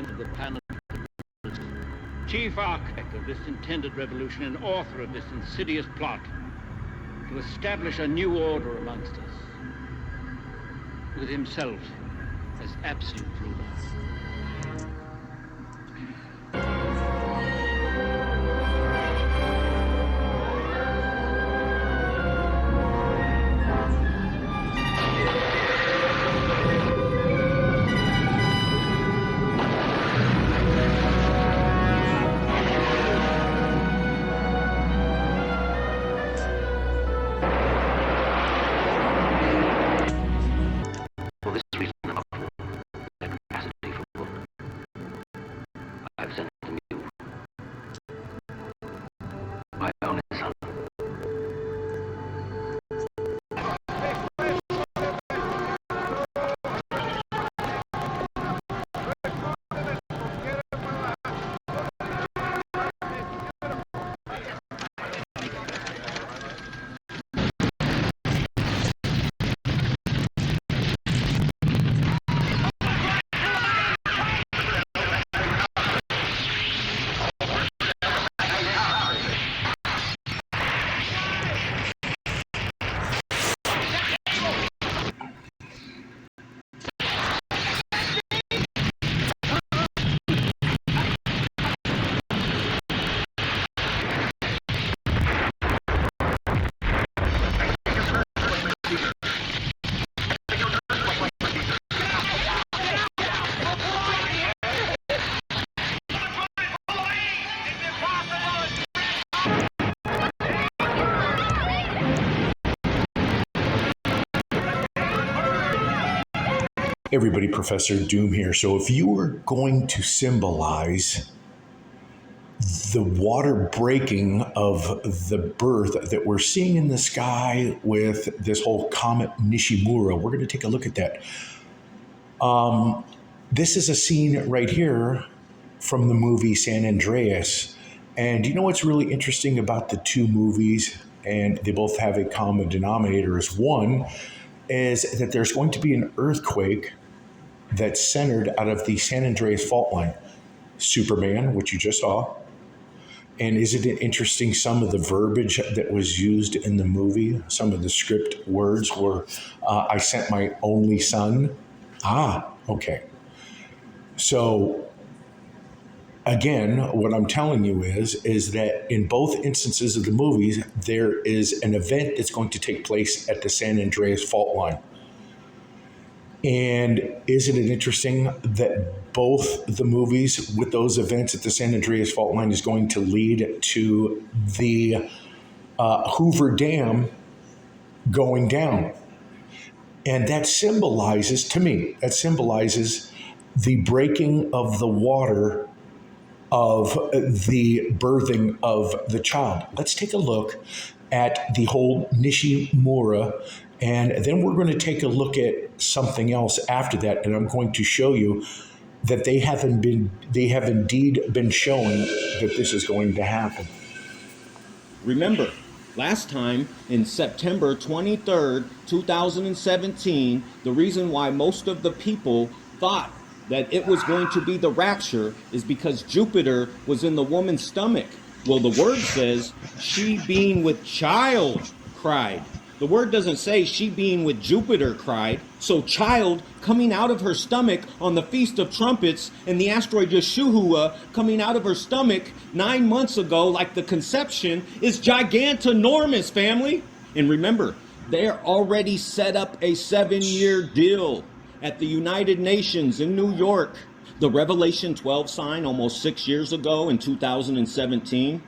of the planet, chief architect of this intended revolution and author of this insidious plot to establish a new order amongst us, with himself as absolute ruler. Everybody, Professor Doom here. So if you were going to symbolize the water breaking of the birth that we're seeing in the sky with this whole Comet Nishimura, we're going to take a look at that. This is a scene right here from the movie San Andreas. And you know what's really interesting about the two movies, and they both have a common denominator, is one is that there's going to be an earthquake that's centered out of the San Andreas fault line. Superman, which you just saw. And isn't it interesting, some of the verbiage that was used in the movie, some of the script words were, I sent my only son. Okay. So again, what I'm telling you is that in both instances of the movies, there is an event that's going to take place at the San Andreas fault line. And isn't it interesting that both the movies with those events at the San Andreas fault line is going to lead to the Hoover Dam going down? And that symbolizes, to me, the breaking of the water of the birthing of the child. Let's take a look at the whole Nishimura, and then we're going to take a look at something else after that, and I'm going to show you that they have indeed been showing that this is going to happen. Remember, last time in September 23rd, 2017, the reason why most of the people thought that it was going to be the rapture is because Jupiter was in the woman's stomach. Well, the word says, she being with child cried. The word doesn't say she being with Jupiter cried. So child coming out of her stomach on the Feast of Trumpets and the asteroid Yeshua coming out of her stomach 9 months ago, like the conception, is gigantonormous, family. And remember, they're already set up a 7-year deal at the United Nations in New York. The Revelation 12 sign almost 6 years ago in 2017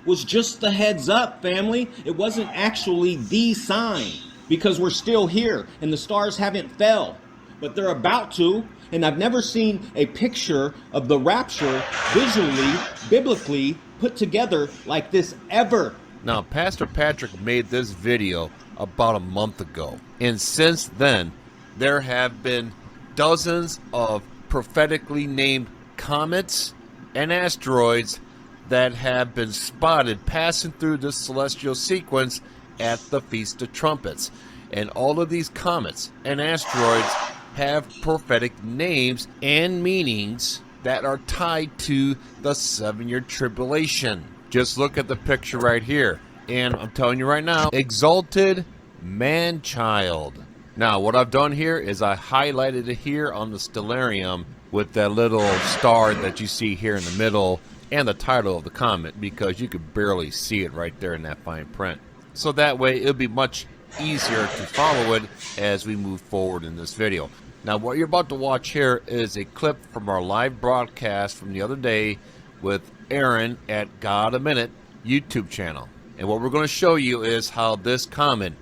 was just the heads up, family. It wasn't actually the sign, because we're still here and the stars haven't fell, but they're about to. And I've never seen a picture of the rapture visually, biblically put together like this ever. Now, Pastor Patrick made this video about a month ago, and since then there have been dozens of prophetically named comets and asteroids that have been spotted passing through this celestial sequence at the Feast of Trumpets. And all of these comets and asteroids have prophetic names and meanings that are tied to the 7-year tribulation. Just look at the picture right here. And I'm telling you right now, exalted ManChild. Now, what I've done here is I highlighted it here on the stellarium with that little star that you see here in the middle and the title of the comet, because you could barely see it right there in that fine print. So that way it'll be much easier to follow it as we move forward in this video. Now, what you're about to watch here is a clip from our live broadcast from the other day with Aaron at God a Minute YouTube channel. And what we're going to show you is how this comet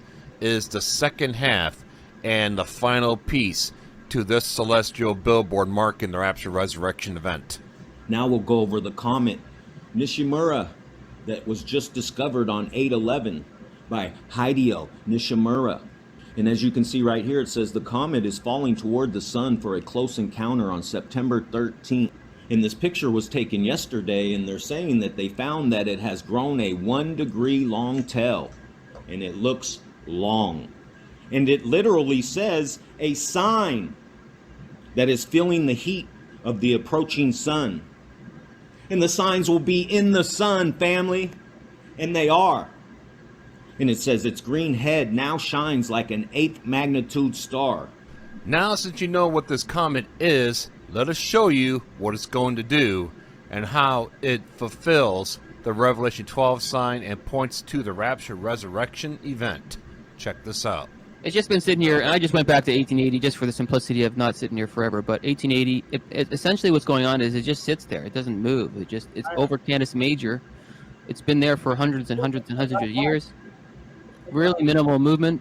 is the second half and the final piece to this celestial billboard marking the Rapture Resurrection event. Now we'll go over the Comet Nishimura that was just discovered on 8/11 by Hideo Nishimura. And as you can see right here, it says the comet is falling toward the sun for a close encounter on September 13th. And this picture was taken yesterday, and they're saying that they found that it has grown a 1-degree long tail, and it looks long. And it literally says a sign that is feeling the heat of the approaching sun. And the signs will be in the sun, family. And they are. And it says its green head now shines like an 8th magnitude star. Now, since you know what this comet is, let us show you what it's going to do and how it fulfills the Revelation 12 sign and points to the Rapture Resurrection event. Check this out. It's just been sitting here, and I just went back to 1880 just for the simplicity of not sitting here forever. But 1880, essentially what's going on is it just sits there. It doesn't move. It's over Canis Major. It's been there for hundreds and hundreds and hundreds of years. Really minimal movement,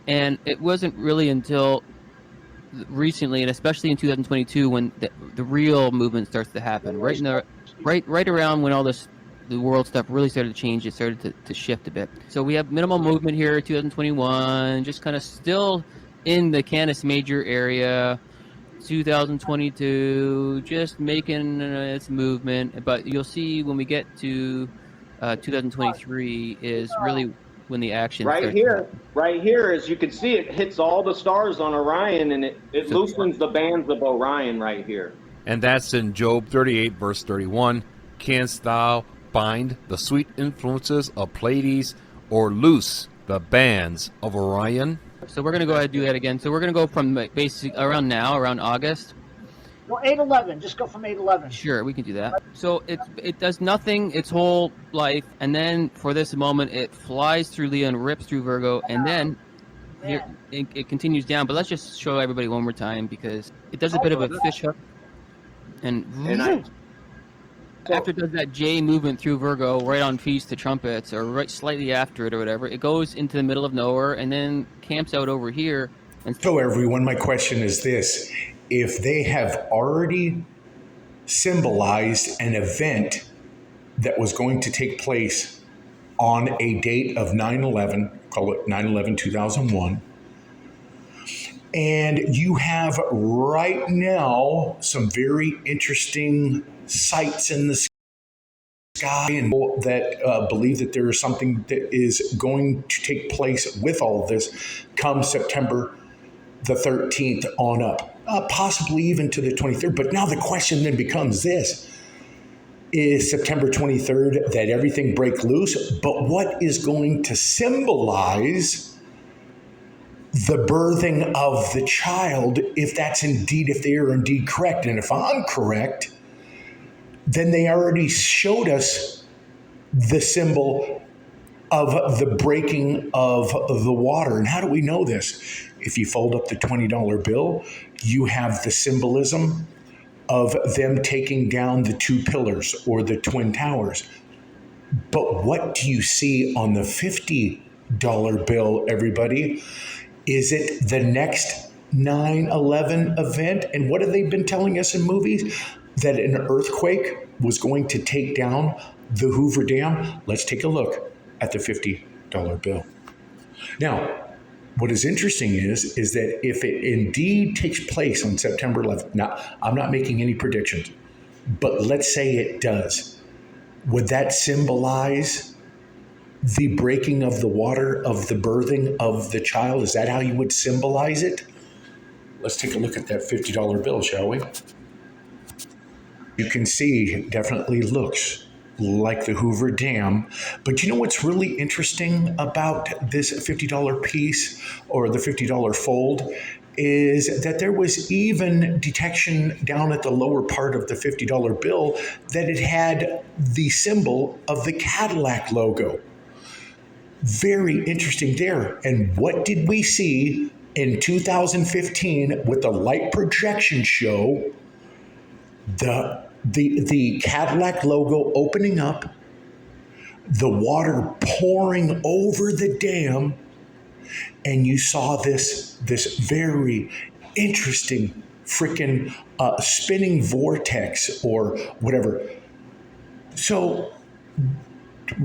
and it wasn't really until recently, and especially in 2022, when the real movement starts to happen. Right around when all the world stuff really started to change, it started to shift a bit. So we have minimal movement here, 2021, just kind of still in the Canis Major area. 2022, just making its movement, but you'll see when we get to 2023 is really when the action Right here, as you can see, it hits all the stars on Orion, and it loosens the bands of Orion right here. And that's in Job 38, verse 31. Canst thou bind the sweet influences of Pleiades, or loose the bands of Orion? So we're going to go ahead and do that again. So we're going to go from basically around August. Well, 8/11. Just go from 8/11. Sure, we can do that. So it does nothing its whole life, and then for this moment, it flies through Leo and rips through Virgo, and then here, it continues down. But let's just show everybody one more time, because it does a bit of a fish hook, and after it does that J movement through Virgo, right on Feast to Trumpets, or right slightly after it or whatever, it goes into the middle of nowhere and then camps out over here. And So everyone, my question is this. If they have already symbolized an event that was going to take place on a date of 9/11, call it 9/11/2001, and you have right now some very interesting sights in the sky and that believe that there is something that is going to take place with all of this come September the 13th on up, possibly even to the 23rd. But now the question then becomes this. Is September 23rd that everything break loose? But what is going to symbolize the birthing of the child, if they are indeed correct? And if I'm correct, then they already showed us the symbol of the breaking of the water. And how do we know this? If you fold up the $20 bill, you have the symbolism of them taking down the two pillars or the Twin Towers. But what do you see on the $50 bill, everybody? Is it the next 9/11 event? And what have they been telling us in movies? That an earthquake was going to take down the Hoover Dam? Let's take a look at the $50 bill. Now, what is interesting is that if it indeed takes place on September 11th, now I'm not making any predictions, but let's say it does, would that symbolize the breaking of the water, of the birthing of the child? Is that how you would symbolize it? Let's take a look at that $50 bill, shall we? you can see, definitely looks like the Hoover Dam. But you know what's really interesting about this $50 piece or the $50 fold is that there was even detection down at the lower part of the $50 bill that it had the symbol of the Cadillac logo. Very interesting there. And what did we see in 2015 with the light projection show? The Cadillac logo opening up, the water pouring over the dam, and you saw this very interesting freaking spinning vortex or whatever. So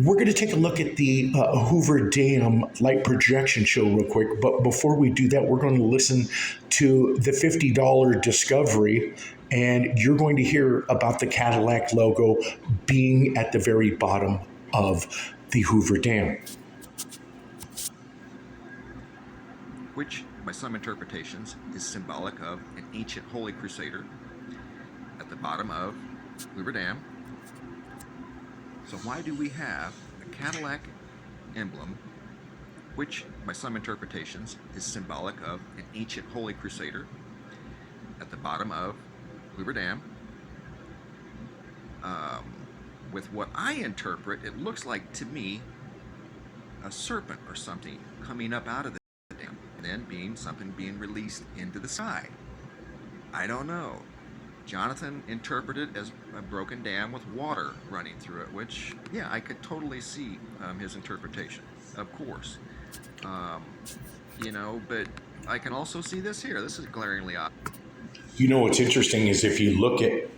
we're going to take a look at the Hoover Dam light projection show real quick. But before we do that, we're going to listen to the $50 discovery, and you're going to hear about the Cadillac logo being at the very bottom of the Hoover Dam. Which, by some interpretations, is symbolic of an ancient holy crusader at the bottom of Hoover Dam. So why do we have a Cadillac emblem, which, by some interpretations, is symbolic of an ancient holy crusader at the bottom of Hoover Dam? With what I interpret, it looks like to me a serpent or something coming up out of the dam, and then being released into the sky. I don't know. Jonathan interpreted as a broken dam with water running through it, which, yeah, I could totally see his interpretation, of course. But I can also see this here. This is glaringly odd. You know what's interesting is if you look at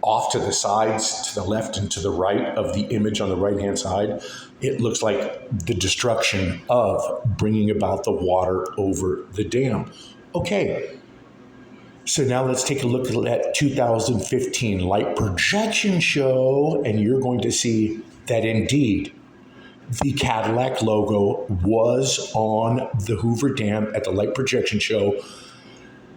off to the sides, to the left and to the right of the image on the right-hand side, it looks like the destruction of bringing about the water over the dam. Okay. So now let's take a look at that 2015 light projection show, and you're going to see that indeed the Cadillac logo was on the Hoover Dam at the light projection show,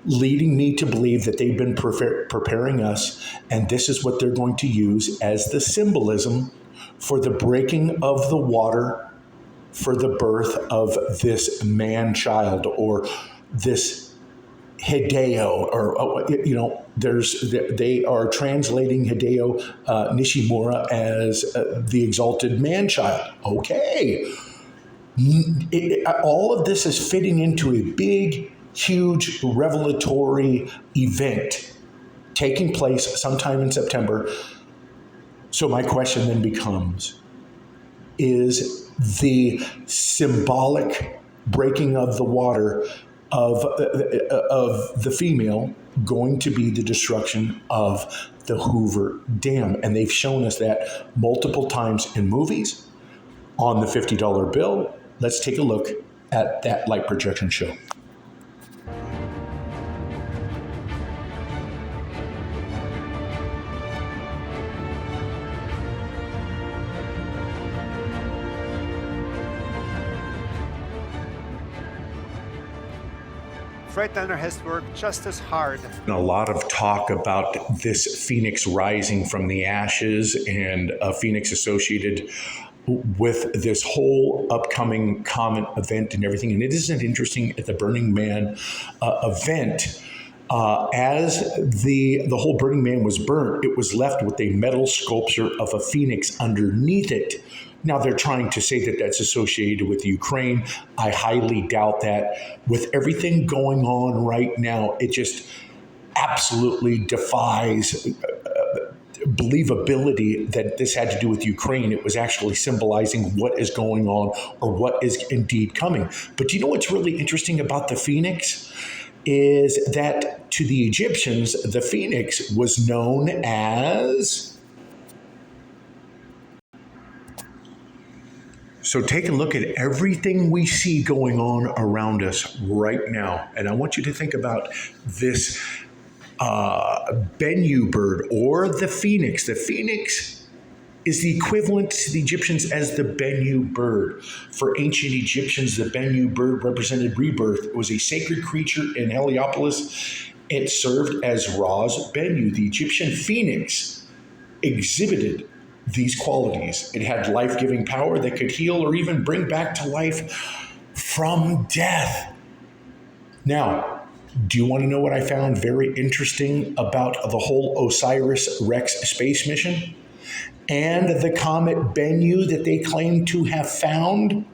leading me to believe that they've been preparing us, and this is what they're going to use as the symbolism for the breaking of the water for the birth of this man-child or this Hideo, or they are translating Hideo Nishimura as the exalted man-child. Okay, all of this is fitting into a big, huge revelatory event taking place sometime in September. So my question then becomes: is the symbolic breaking of the water of the female going to be the destruction of the Hoover Dam? And they've shown us that multiple times in movies, on the $50 bill. Let's take a look at that light projection show. Freightliner has worked just as hard. A lot of talk about this phoenix rising from the ashes and a phoenix associated with this whole upcoming comet event and everything. And it isn't interesting at the Burning Man event. As the whole Burning Man was burnt, it was left with a metal sculpture of a phoenix underneath it. Now, they're trying to say that that's associated with Ukraine. I highly doubt that. With everything going on right now, it just absolutely defies believability that this had to do with Ukraine. It was actually symbolizing what is going on or what is indeed coming. But you know what's really interesting about the phoenix? Is that to the Egyptians, the phoenix was known as... So take a look at everything we see going on around us right now. And I want you to think about this Bennu bird or the phoenix. The phoenix is the equivalent to the Egyptians as the Bennu bird. For ancient Egyptians, the Bennu bird represented rebirth. It was a sacred creature in Heliopolis. It served as Ra's Bennu. The Egyptian phoenix exhibited these qualities. It had life-giving power that could heal or even bring back to life from death. Now, do you want to know what I found very interesting about the whole OSIRIS-REx space mission and the comet Bennu that they claim to have found?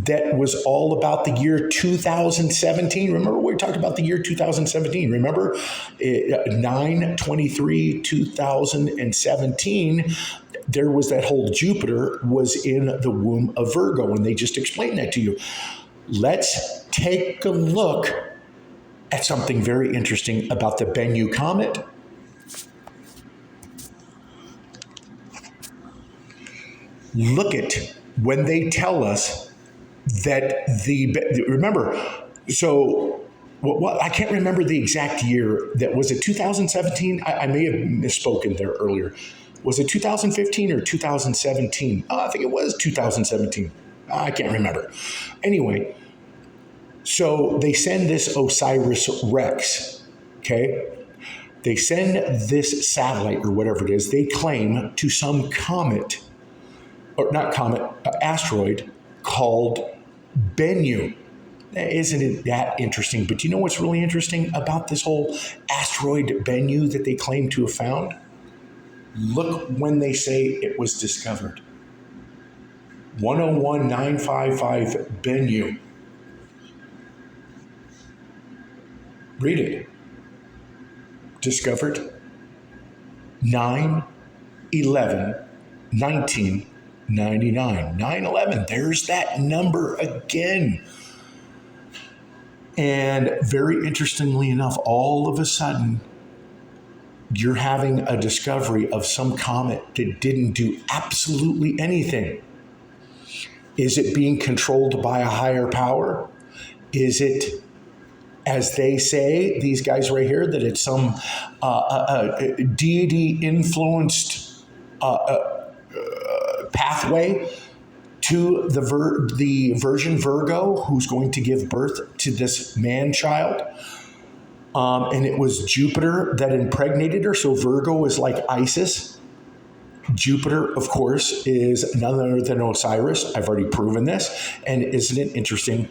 That was all about the year 2017. Remember, we talked about the year 2017. Remember, 9/23/2017, there was that whole Jupiter was in the womb of Virgo, and they just explained that to you. Let's take a look at something very interesting about the Bennu comet. Look at when they tell us that remember, so what I can't remember the exact year. That was it 2017? I may have misspoken there earlier. Was it 2015 or 2017? I think it was 2017. I can't remember. Anyway, so they send this OSIRIS-REx, okay? They send this satellite or whatever it is, they claim, to some comet, or not comet, asteroid called Bennu. Isn't it that interesting? But do you know what's really interesting about this whole asteroid Bennu that they claim to have found? Look when they say it was discovered. 101955 Bennu. Read it. Discovered 9/11/1999. 9/11. There's that number again. And very interestingly enough, all of a sudden, you're having a discovery of some comet that didn't do absolutely anything. Is it being controlled by a higher power? Is it, as they say, these guys right here, that it's some deity-influenced pathway to the Virgin Virgo who's going to give birth to this man-child? And it was Jupiter that impregnated her, so Virgo is like Isis. Jupiter, of course, is none other than Osiris. I've already proven this. And isn't it interesting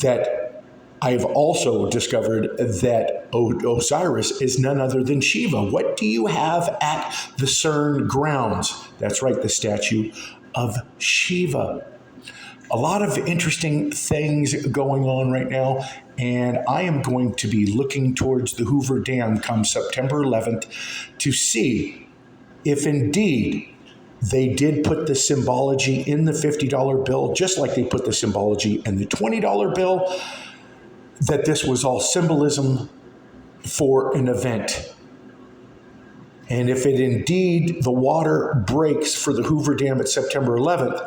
that I've also discovered that Osiris is none other than Shiva? What do you have at the CERN grounds? That's right, the statue of Shiva. A lot of interesting things going on right now, and I am going to be looking towards the Hoover Dam come September 11th to see if indeed they did put the symbology in the $50 bill, just like they put the symbology in the $20 bill, that this was all symbolism for an event. And if it indeed, the water breaks for the Hoover Dam at September 11th,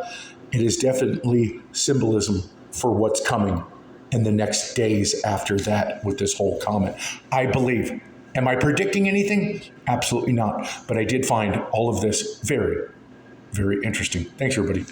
it is definitely symbolism for what's coming in the next days after that with this whole comet, I believe. Am I predicting anything? Absolutely not. But I did find all of this very, very interesting. Thanks, everybody.